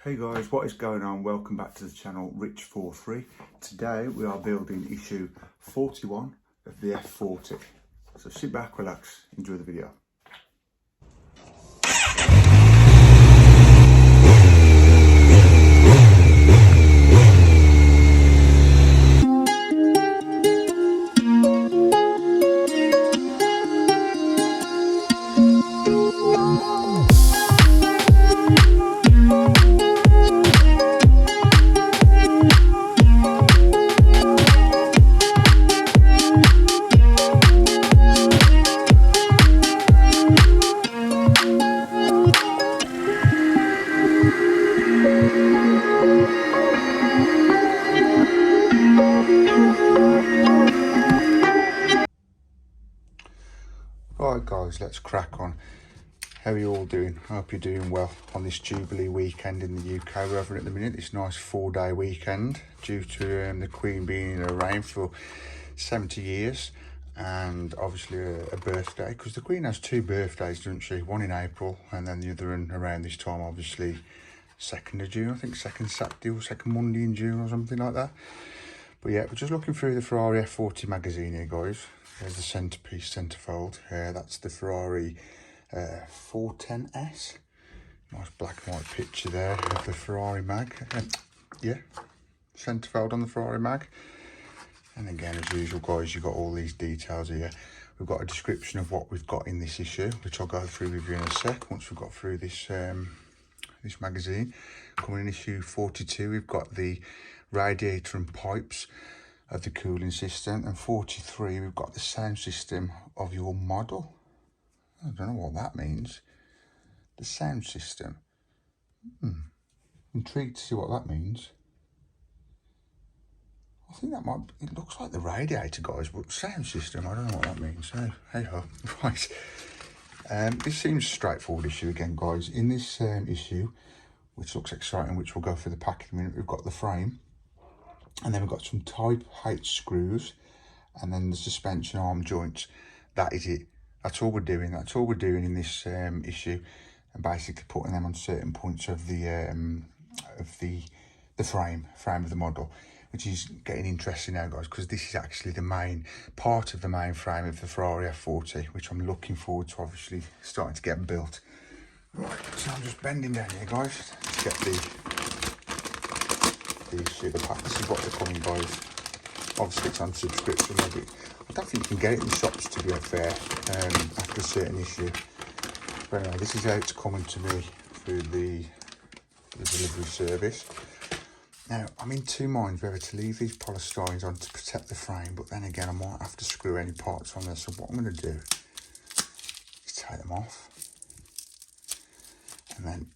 Hey guys, what is going on? Welcome back to the channel Rich43. Today we are building issue 41 of the F40. So sit back, relax, enjoy the video. Right guys, let's crack on. How are you all doing? I hope you're doing well on this Jubilee weekend in the UK. We're having at the minute this nice 4-day weekend due to the Queen being in her reign for 70 years and obviously a birthday, because the Queen has 2 birthdays, doesn't she? One in April and then the other one around this time, obviously 2nd of June, I think 2nd Saturday or 2nd Monday in June or something like that. But yeah, we're just looking through the Ferrari f40 magazine here, guys. There's the centrepiece, centrefold. That's the Ferrari 410S. Nice black and white picture there of the Ferrari mag. Yeah, centrefold on the Ferrari mag. And again, as usual, guys, you've got all these details here. We've got a description of what we've got in this issue, which I'll go through with you in a sec once we've got through this this magazine. Coming in issue 42, we've got the radiator and pipes of the cooling system, and 43 we've got the sound system of your model. I don't know what that means. The sound system. Intrigued to see what that means. I think that might, it looks like the radiator, guys, but sound system, I don't know what that means. So hey ho. Right, this seems a straightforward issue again, guys. In this issue, which looks exciting, which we'll go through the pack in a minute, we've got the frame, and then we've got some type H screws, and then the suspension arm joints. That is it. That's all we're doing. That's all we're doing in this issue, and basically putting them on certain points of the frame of the model, which is getting interesting now, guys, because this is actually the main part of the main frame of the Ferrari F40, which I'm looking forward to obviously starting to get built. Right, so I'm just bending down here, guys, to get the sugar pack. This is what they're coming, guys. Obviously it's on subscription. Maybe I don't think you can get it in the shops, to be fair, after a certain issue. But anyway, this is how it's coming to me through the delivery service. Now, I'm in 2 minds whether to leave these polystyrene on to protect the frame, but then again, I might have to screw any parts on there. So what I'm going to do is take them off, and then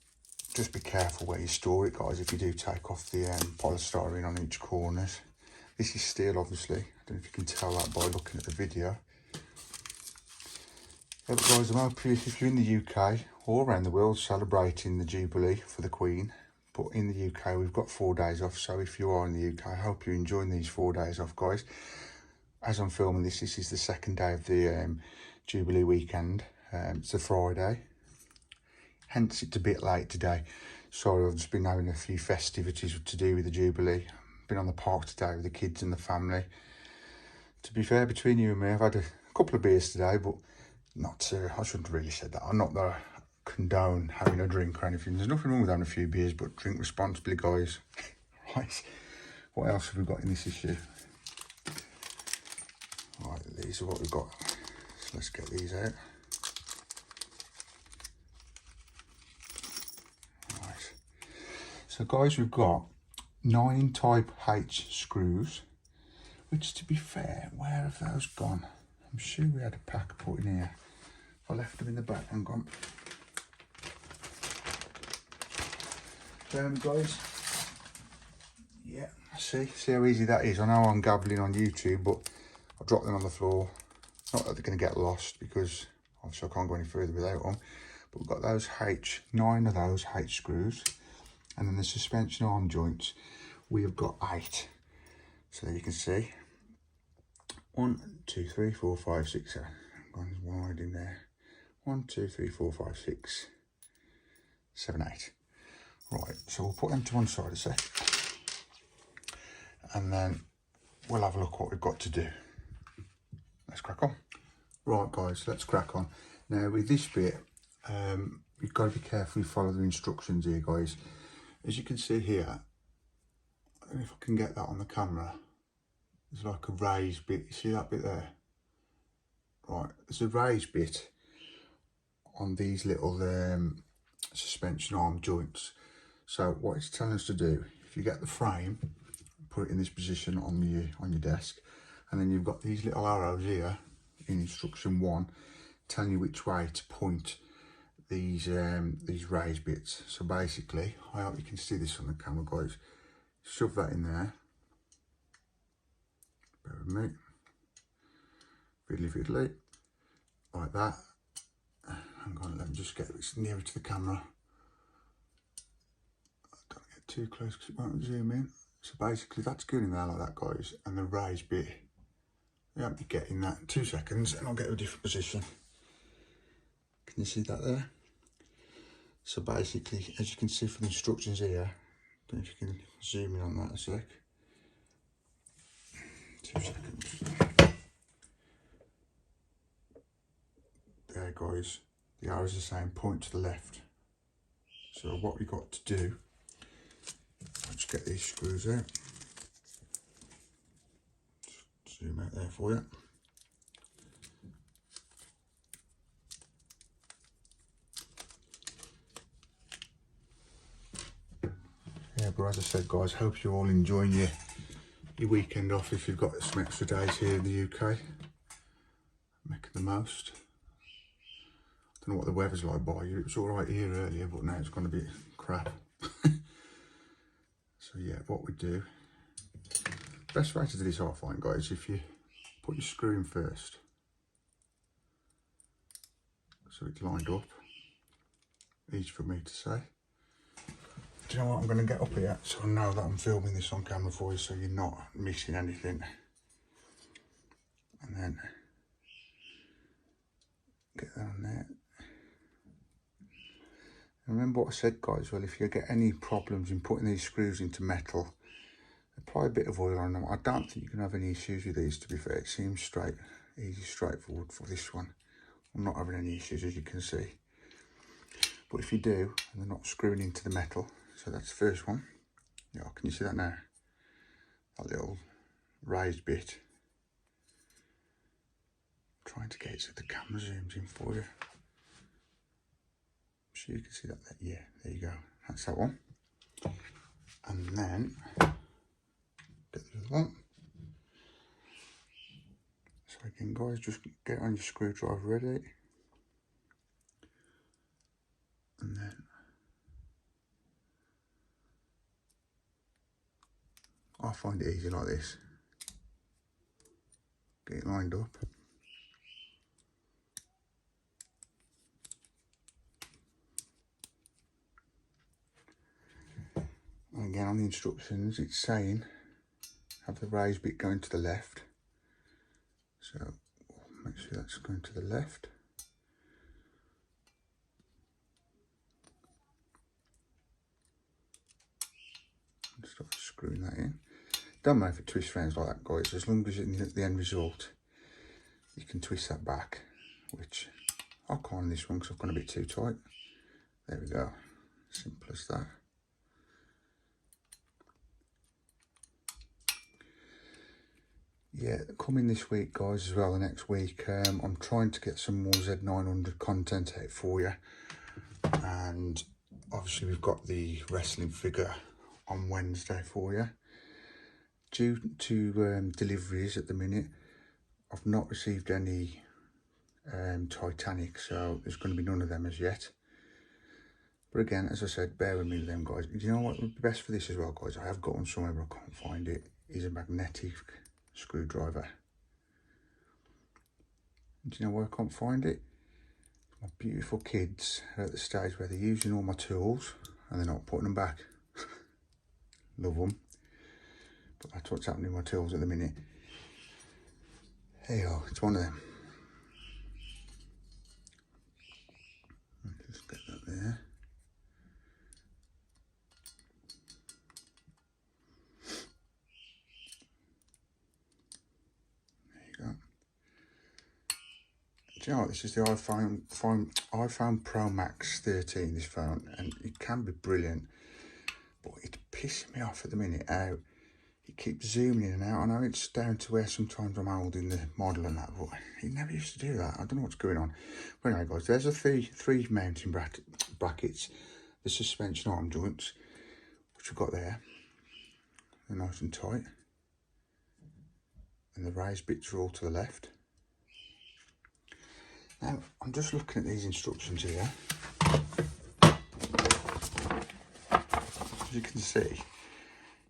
just be careful where you store it, guys, if you do take off the polystyrene on each corners. This is steel, obviously. I don't know if you can tell that by looking at the video. Yeah, but guys, I'm hoping if you're in the UK or around the world celebrating the Jubilee for the Queen, but in the UK, we've got 4 days off. So if you are in the UK, I hope you're enjoying these 4 days off, guys. As I'm filming this, this is the 2nd day of the Jubilee weekend. It's a Friday. Hence, it's a bit late today. Sorry, I've just been having a few festivities to do with the Jubilee. Been on the park today with the kids and the family. To be fair, between you and me, I've had a couple of beers today, but not, I shouldn't have really said that. I'm not that I condone having a drink or anything. There's nothing wrong with having a few beers, but drink responsibly, guys. Right, what else have we got in this issue? Right, these are what we've got. So let's get these out. Right, so guys, we've got 9 type H screws, which, to be fair, where have those gone? I'm sure we had a pack put in here. I left them in the back and gone. There we go, guys. Yeah, see how easy that is. I know I'm gabbling on YouTube, but I dropped them on the floor. Not that they're going to get lost, because obviously I can't go any further without them. But we've got those 9 of those H screws, and then the suspension arm joints, we have got 8. So there you can see. 1, 2, 3, 4, 5, 6, 7. Gone wide in there. 1, 2, 3, 4, 5, 6, 7, 8. Right, so we'll put them to one side a sec, and then we'll have a look what we've got to do. Let's crack on. Right guys, let's crack on. Now with this bit, you've got to be careful you follow the instructions here guys. As you can see here, I don't know if I can get that on the camera, there's like a raised bit, you see that bit there? Right, there's a raised bit on these little suspension arm joints. So what it's telling us to do, if you get the frame, put it in this position on your desk, and then you've got these little arrows here in instruction 1 telling you which way to point these raised bits. So basically, I hope you can see this on the camera guys, shove that in there, bear with me, fiddly fiddly, like that. Hang on, let me just get this nearer to the camera. Don't get too close because it won't zoom in. So basically that's good in there like that guys, and the raised bit, you won't be getting that in 2 seconds, and I'll get to a different position. Can you see that there? So basically, as you can see from the instructions here, I don't know if you can zoom in on that a sec. 2 seconds. There guys, the arrows are saying point to the left. So what we've got to do, I'll just get these screws out. Zoom out there for you. Yeah, but as I said guys, hope you're all enjoying your weekend off if you've got some extra days here in the UK. Making the most. I don't know what the weather's like by you, it was alright here earlier, but now it's going to be crap. So yeah, what we do, best way to do this I find guys, if you put your screw in first, so it's lined up, easy for me to say. Do you know what, I'm going to get up here so I know that I'm filming this on camera for you so you're not missing anything. And then get that on there. And remember what I said guys, well if you get any problems in putting these screws into metal, apply a bit of oil on them. I don't think you can have any issues with these, to be fair. It seems easy, straightforward for this one. I'm not having any issues as you can see. But if you do, and they're not screwing into the metal, so that's the first one. Yeah, can you see that now? That little raised bit. I'm trying to get it so the camera zooms in for you. So you can see that there. Yeah, there you go. That's that one. And then get the other one. So again guys, just get on your screwdriver ready. And then I find it easy like this. Get it lined up. And again on the instructions it's saying have the raised bit going to the left. So make sure that's going to the left. And start screwing that in. Don't matter if it twists round like that guys, as long as in the end result you can twist that back, which I can't on this one because I've gone a bit too tight. There we go, simple as that. Yeah, coming this week guys as well, the next week, I'm trying to get some more Z900 content out for you. And obviously we've got the wrestling figure on Wednesday for you. Due to deliveries at the minute, I've not received any Titanic, so there's going to be none of them as yet. But again, as I said, bear with me with them guys. Do you know what would be best for this as well guys? I have got one somewhere but I can't find it. Is a magnetic screwdriver. Do you know where I can't find it? My beautiful kids are at the stage where they're using all my tools and they're not putting them back. Love them. But that's what's happening with my tools at the minute. Hey oh, it's one of them. Just get that there. Do you know what? This is the iPhone Pro Max 13, this phone, and it can be brilliant, but it's pissing me off at the minute how it keeps zooming in and out. I know it's down to where sometimes I'm holding the model and that, but it never used to do that. I don't know what's going on. But anyway, guys, there's the three mounting brackets, the suspension arm joints, which we've got there. They're nice and tight. And the raised bits are all to the left. Now, I'm just looking at these instructions here. As you can see,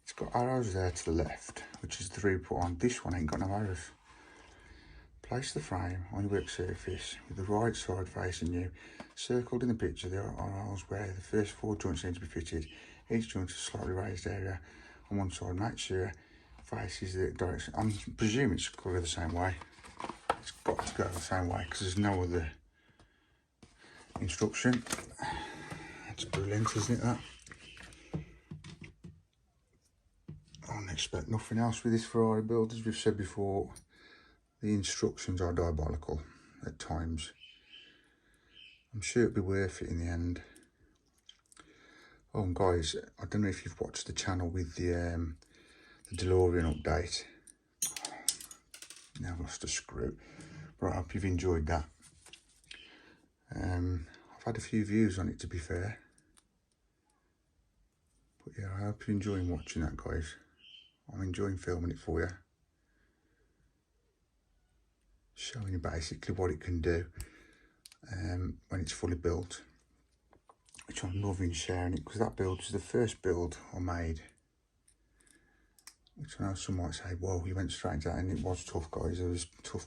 it's got arrows there to the left, which is the 3 put on. This one ain't got no arrows. Place the frame on your work surface with the right side facing you. Circled in the picture, there are arrows where the first 4 joints need to be fitted. Each joint is a slightly raised area on one side. Make sure faces the direction. I'm presuming it's got to go the same way. It's got to go the same way because there's no other instruction. That's brilliant, isn't it, that? I don't expect nothing else with this Ferrari build. As we've said before, the instructions are diabolical at times. I'm sure it'll be worth it in the end. Oh, and guys, I don't know if you've watched the channel with the DeLorean update. Now I've lost a screw, but I hope you've enjoyed that. I've had a few views on it, to be fair. But yeah, I hope you're enjoying watching that, guys. I'm enjoying filming it for you. Showing you basically what it can do when it's fully built. Which I'm loving sharing it, because that build was the first build I made. Which I know some might say, whoa, you went straight into that, and it was tough, guys. There was tough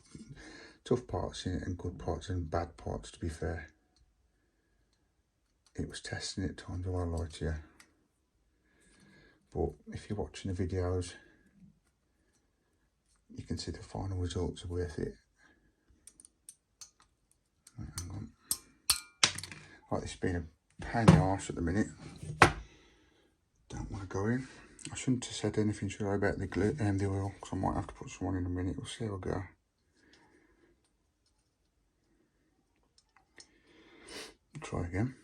parts in it and good parts and bad parts, to be fair. It was testing at times, I won't lie to you. But if you're watching the videos, you can see the final results are worth it. Right, hang on. Right, this has been a pain in the arse at the minute. Don't want to go in. I shouldn't have said anything, should I, about the glue and the oil, because I might have to put some on in a minute. We'll see how we go. Try again.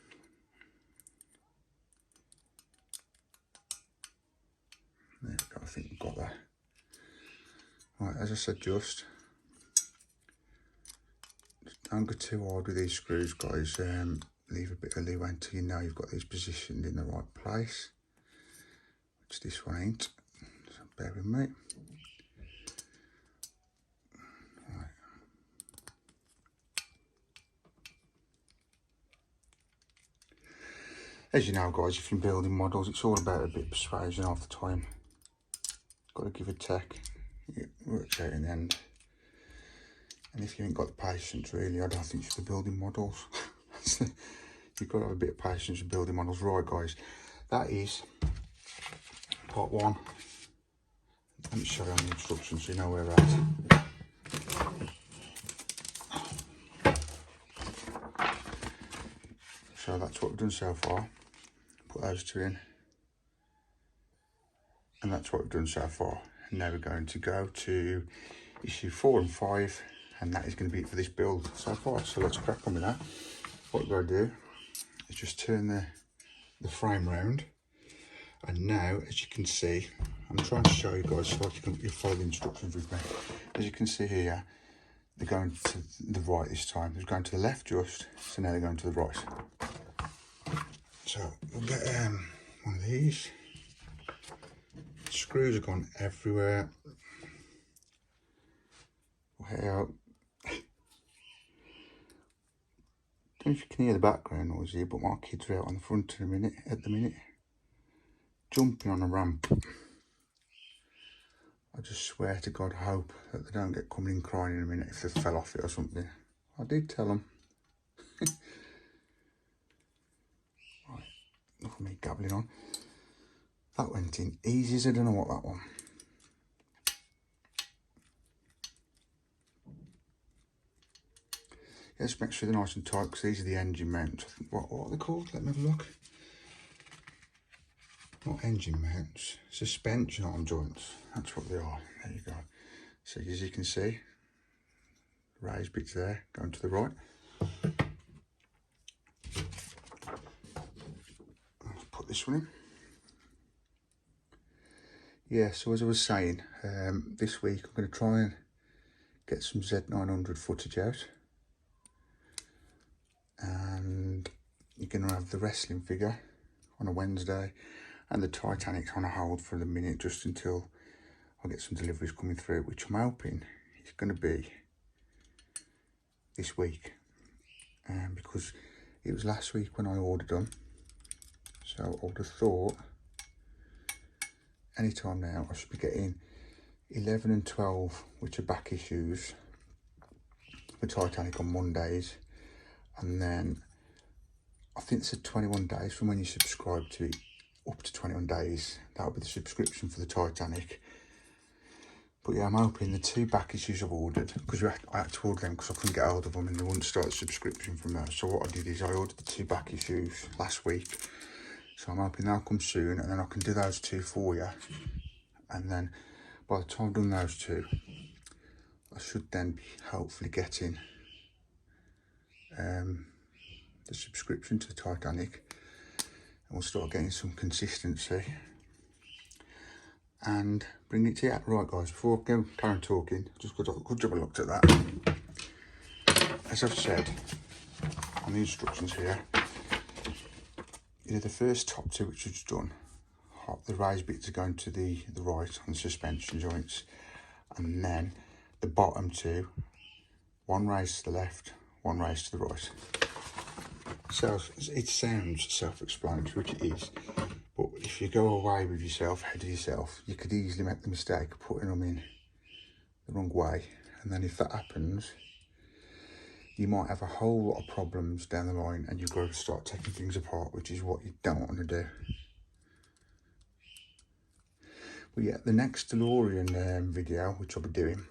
There we go, I think we've got that. Right, as I said, just don't go too hard with these screws, guys. Leave a bit of leeway until you know you've got these positioned in the right place, which this one ain't, so bear with me. Right. As you know, guys, if you're building models, it's all about a bit of persuasion half the time. Got to give a take, it works out in the end. And if you ain't got the patience, really, I don't think you should be building models. You've got to have a bit of patience with building models. Right, guys, that is part 1. Let me show you on the instructions so you know where we're at. So that's what we've done so far. Put those 2 in. And that's what we've done so far. And now we're going to go to issue 4 and 5. And that is going to be it for this build so far. So let's crack on with that. What we're going to do is just turn the frame round. And now, as you can see, I'm trying to show you guys so you follow the instructions with me. As you can see here, they're going to the right this time. They're going to the left just, so now they're going to the right. So we'll get one of these. Screws have gone everywhere. We'll head out. I don't know if you can hear the background noise here, but my kids are out on the front at the minute, jumping on a ramp. I just swear to God, hope that they don't get coming in crying in a minute if they fell off it or something. I did tell them. Right, enough of me gabbling on. That went in easy as I don't know what that one. Yeah, just make sure they're nice and tight, because these are the engine mounts. What are they called? Let me have a look. Not engine mounts, suspension arm joints. That's what they are. There you go. So as you can see, raised bits there going to the right. Let's put this one in. Yeah, so as I was saying, this week I'm going to try and get some Z900 footage out, and you're going to have the wrestling figure on a Wednesday and the Titanic's on a hold for the minute, just until I get some deliveries coming through, which I'm hoping is going to be this week, because it was last week when I ordered them, so I would have thought anytime now I should be getting 11 and 12, which are back issues for Titanic on Mondays, and then I think it's 21 days from when you subscribe to it, up to 21 days, that'll be the subscription for the Titanic. But yeah, I'm hoping the 2 back issues I've ordered, because I had to order them because I couldn't get hold of them and they wouldn't start the subscription from there. So what I did is I ordered the 2 back issues last week, so I'm hoping they'll come soon, and then I can do those 2 for you. And then by the time I've done those 2, I should then be hopefully getting the subscription to the Titanic, and we'll start getting some consistency and bring it to you. Right guys, before I go carry on talking, just good job I looked at that. As I've said on the instructions here, you know, the first top 2 which we've done, the raised bits are going to the right on the suspension joints, and then the bottom 2, one raised to the left, one raised to the right. So it sounds self-explanatory, which it is, but if you go away with yourself, ahead of yourself, you could easily make the mistake of putting them in the wrong way, and then if that happens, you might have a whole lot of problems down the line, and you've got to start taking things apart, which is what you don't want to do. But yeah, the next DeLorean video, which I'll be doing,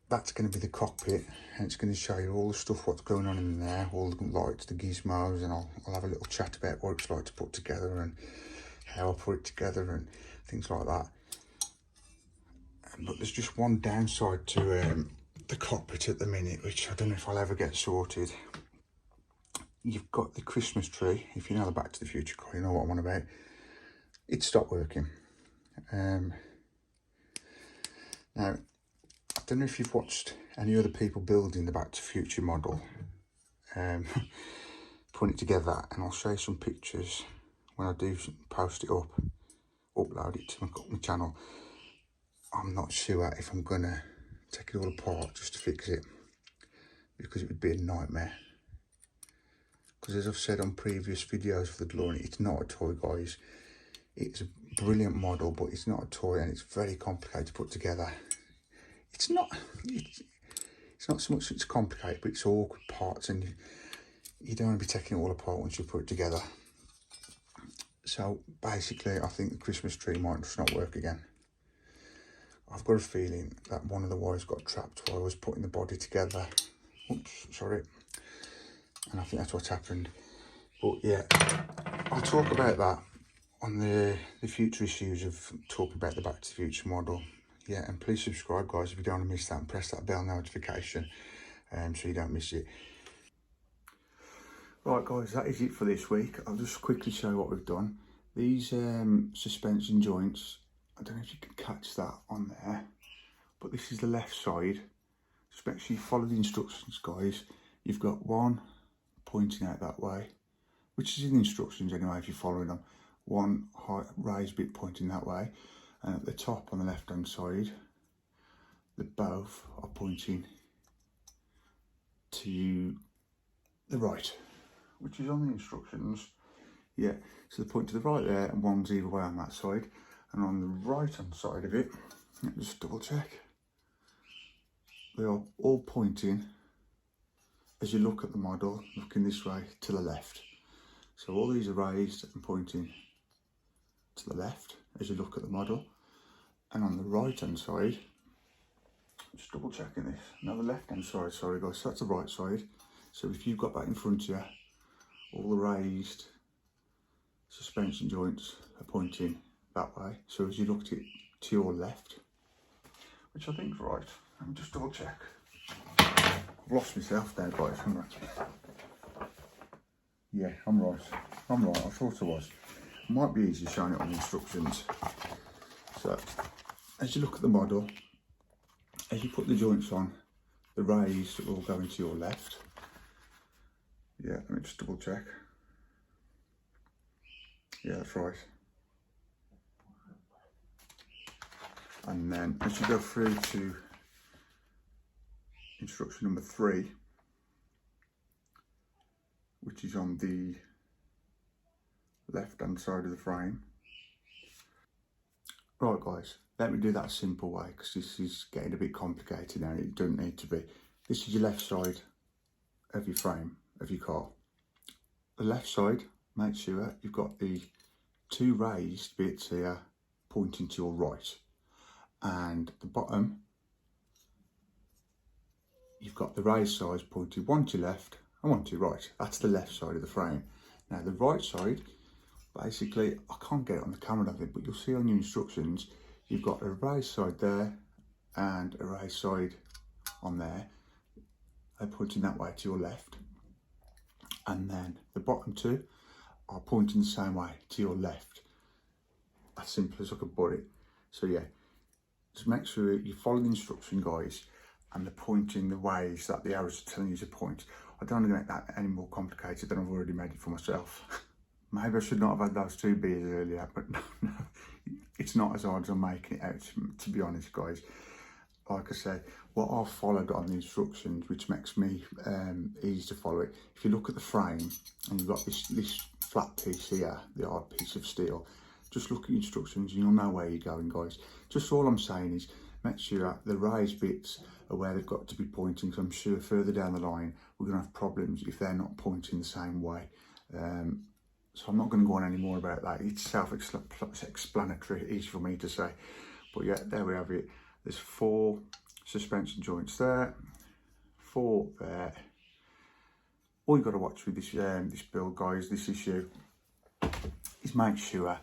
that's going to be the cockpit, and it's going to show you all the stuff what's going on in there, all the lights, the gizmos, and I'll have a little chat about what it's like to put together and how I put it together and things like that. But there's just one downside to the cockpit at the minute, which I don't know if I'll ever get sorted. You've got the Christmas tree. If you know the Back to the Future car, you know what I'm on about. It stopped working. Now, I don't know if you've watched any other people building the Back to the Future model, putting it together, and I'll show you some pictures when I do post it up, upload it to my channel. I'm not sure if I'm gonna take it all apart just to fix it, because it would be a nightmare. Because as I've said on previous videos for the DeLorean, it's not a toy, guys. It's a brilliant model, but it's not a toy, and it's very complicated to put together. It's not so much it's complicated, but it's awkward parts, and you don't want to be taking it all apart once you put it together. So basically, I think the Christmas tree might just not work again. I've got a feeling that one of the wires got trapped while I was putting the body together. Oops, sorry. And I think that's what's happened. But yeah, I'll talk about that on the future issues of talking about the Back to the Future model. Yeah, and please subscribe, guys, if you don't want to miss that, and press that bell notification so you don't miss it. Right guys, that is it for this week. I'll just quickly show you what we've done. These suspension joints, I don't know if you can catch that on there, but this is the left side. Just make sure you follow the instructions, guys. You've got one pointing out that way, which is in the instructions anyway if you're following them. One high raised bit pointing that way, and at the top on the left hand side, they both are pointing to the right, which is on the instructions. Yeah, so they point to the right there, and one's either way on that side. And on the right hand side of it, let me just double check, they are all pointing, as you look at the model, looking this way, to the left. So all these are raised and pointing to the left as you look at the model. And on the right hand side, just double checking this, now the left hand side, sorry guys, so that's the right side. So if you've got that in front of you, all the raised suspension joints are pointing that way. So as you look to your left, which I think is right, let me just double check. I've lost myself there, guys, haven't I? Yeah, I'm right. I thought I was. It might be easy showing it on the instructions. So, as you look at the model, as you put the joints on, the rays will go into your left. Yeah, let me just double check. Yeah, that's right. And then as you go through to instruction number 3, which is on the left hand side of the frame. Right guys, let me do that a simple way, because this is getting a bit complicated now. It doesn't need to be. This is your left side of your frame of your car. The left side, make sure you've got the 2 raised bits here pointing to your right, and the bottom you've got the raised sides pointed one to your left and one to your right. That's the left side of the frame. Now the right side, basically, I can't get it on the camera I think, but you'll see on your instructions, you've got a raised side there and a raised side on there. They're pointing that way to your left. And then the bottom 2 are pointing the same way to your left. As simple as I could put it. So yeah, just make sure you follow the instruction, guys, and they're pointing the ways that the arrows are telling you to point. I don't want to make that any more complicated than I've already made it for myself. Maybe I should not have had those 2 beers earlier, but no, it's not as hard as I'm making it out, to be honest, guys. Like I said, what I've followed on the instructions, which makes me easy to follow it. If you look at the frame and you've got this flat piece here, the hard piece of steel, just look at the instructions and you'll know where you're going, guys. Just all I'm saying is make sure the raised bits are where they've got to be pointing, because I'm sure further down the line we're going to have problems if they're not pointing the same way. So I'm not going to go on any more about that. It's self-explanatory, easy for me to say. But yeah, there we have it. There's 4 suspension joints there, 4 there. All you've got to watch with this build, guys, this issue, is make sure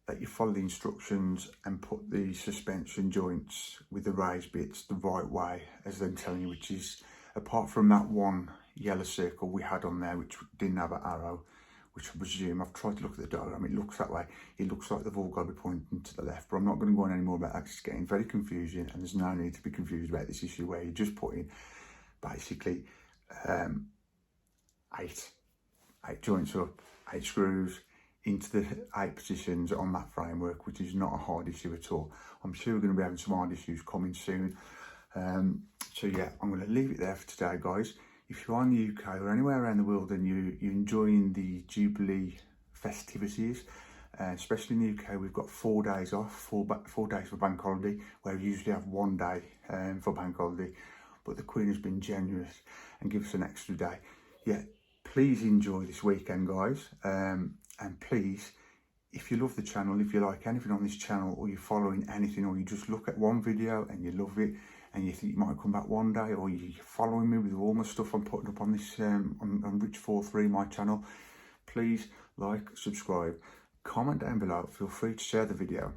that you follow the instructions and put the suspension joints with the raised bits the right way, as they're telling you, which is, apart from that one yellow circle we had on there which didn't have an arrow, which I presume, I've tried to look at the diagram, it looks that way. It looks like they've all got to be pointing to the left, but I'm not going to go on any more about that. It's getting very confusing, and there's no need to be confused about this issue where you're just putting basically 8 joints up, 8 screws into the 8 positions on that framework, which is not a hard issue at all. I'm sure we're going to be having some hard issues coming soon. So yeah, I'm going to leave it there for today, guys. If you're in the UK or anywhere around the world and you're enjoying the Jubilee festivities, especially in the UK, we've got 4 days off, 4 days for bank holiday, where we usually have 1 day for bank holiday. But the Queen has been generous and gives us an extra day. Yeah, please enjoy this weekend, guys. And please, if you love the channel, if you like anything on this channel, or you're following anything, or you just look at one video and you love it, and you think you might come back one day, or you're following me with all my stuff I'm putting up on this on Rich43, my channel, please like, subscribe, comment down below, feel free to share the video.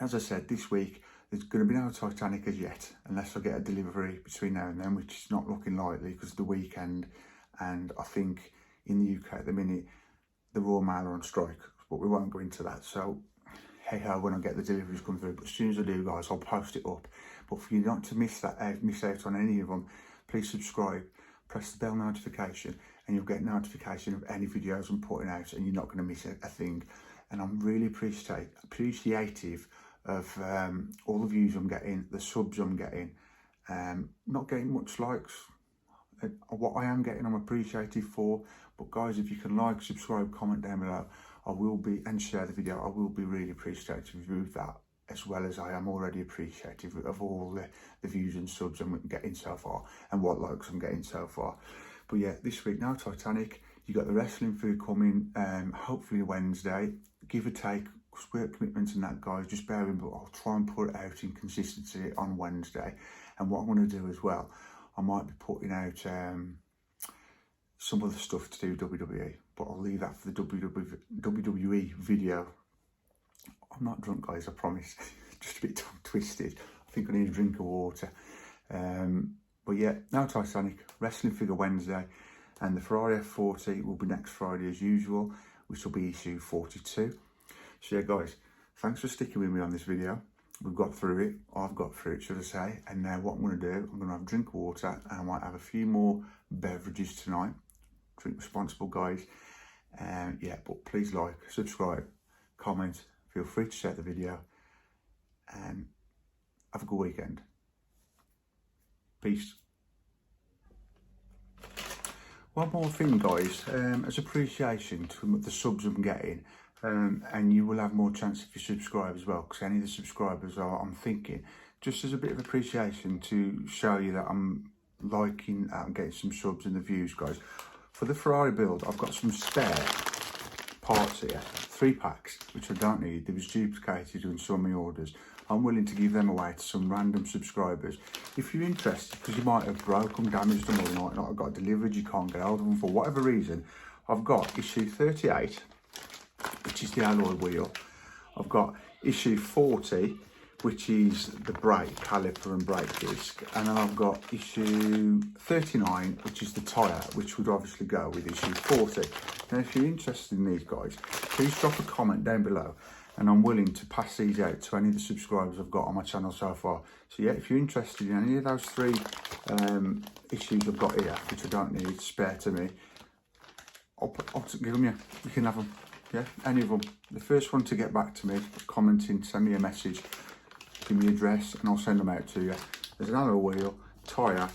As I said, this week there's going to be no Titanic as yet, unless I get a delivery between now and then, which is not looking likely because of the weekend, and I think in the UK at the minute the Royal Mail are on strike, but we won't go into that. So hey ho, when I get the deliveries come through, but as soon as I do, guys, I'll post it up. But for you not to miss out on any of them, please subscribe, press the bell notification, and you'll get notification of any videos I'm putting out, and you're not going to miss a thing. And I'm really appreciative of all the views I'm getting, the subs I'm getting. Not getting much likes. What I am getting, I'm appreciative for. But guys, if you can like, subscribe, comment down below, I will be, and share the video, I will be really appreciative of that, as well as I am already appreciative of all the views and subs I'm getting so far, and what likes I'm getting so far. But yeah, this week, no Titanic. You got the wrestling food coming, hopefully Wednesday, give or take, work commitments and that, guys, just bear in, but I'll try and put it out in consistency on Wednesday. And what I'm going to do as well, I might be putting out some other stuff to do WWE, but I'll leave that for the WWE video. I'm not drunk, guys, I promise. Just a bit tongue twisted. I think I need a drink of water. But yeah, no Titanic, wrestling figure Wednesday, and the Ferrari f40 will be next Friday as usual, which will be issue 42. So yeah guys, thanks for sticking with me on this video. We've got through it, I've got through it should I say, and now what I'm going to do, I'm going to have a drink of water and I might have a few more beverages tonight. Drink responsible guys. Yeah, but please like, subscribe, comment, feel free to share the video, and have a good weekend. Peace. One more thing guys, as appreciation to the subs I'm getting, and you will have more chance if you subscribe as well, because any of the subscribers I'm thinking, just as a bit of appreciation to show you that I'm liking and getting some subs and the views guys. For the Ferrari build, I've got some spare parts here, 3 packs, which I don't need. There was duplicated in some of my orders. I'm willing to give them away to some random subscribers. If you're interested, because you might have broken, damaged them, or you might not have got delivered, you can't get hold of them for whatever reason, I've got issue 38, which is the alloy wheel. I've got issue 40, which is the brake caliper and brake disc, and then I've got issue 39, which is the tyre, which would obviously go with issue 40. Now if you're interested in these guys, please drop a comment down below, and I'm willing to pass these out to any of the subscribers I've got on my channel so far. So yeah, if you're interested in any of those 3 issues I've got here, which I don't need, spare to me, I'll give them you. You can have them, yeah, any of them. The first one to get back to me, commenting, send me a message, give me your address, and I'll send them out to you. There's an alloy wheel, tyre,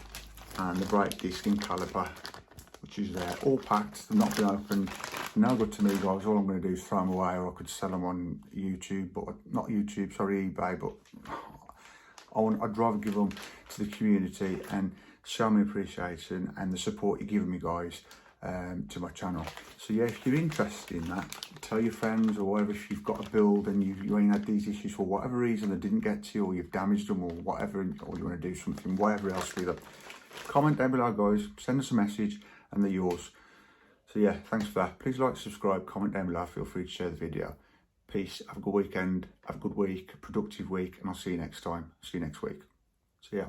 and the brake disc and caliper, which is there, all packed, they've not been opened. No good to me guys. All I'm going to do is throw them away, or I could sell them on YouTube, but not YouTube, sorry, eBay. But I'd rather give them to the community and show me appreciation and the support you're giving me guys to my channel. So yeah, if you're interested in that, tell your friends or whatever. If you've got a build and you ain't had these issues for whatever reason, they didn't get to you, or you've damaged them or whatever, or you want to do something, whatever else with them, comment down below guys, send us a message and they're yours. So yeah, thanks for that. Please like, subscribe, comment down below, feel free to share the video. Peace, have a good weekend, have a good week, a productive week, and I'll see you next time. See you next week. See ya.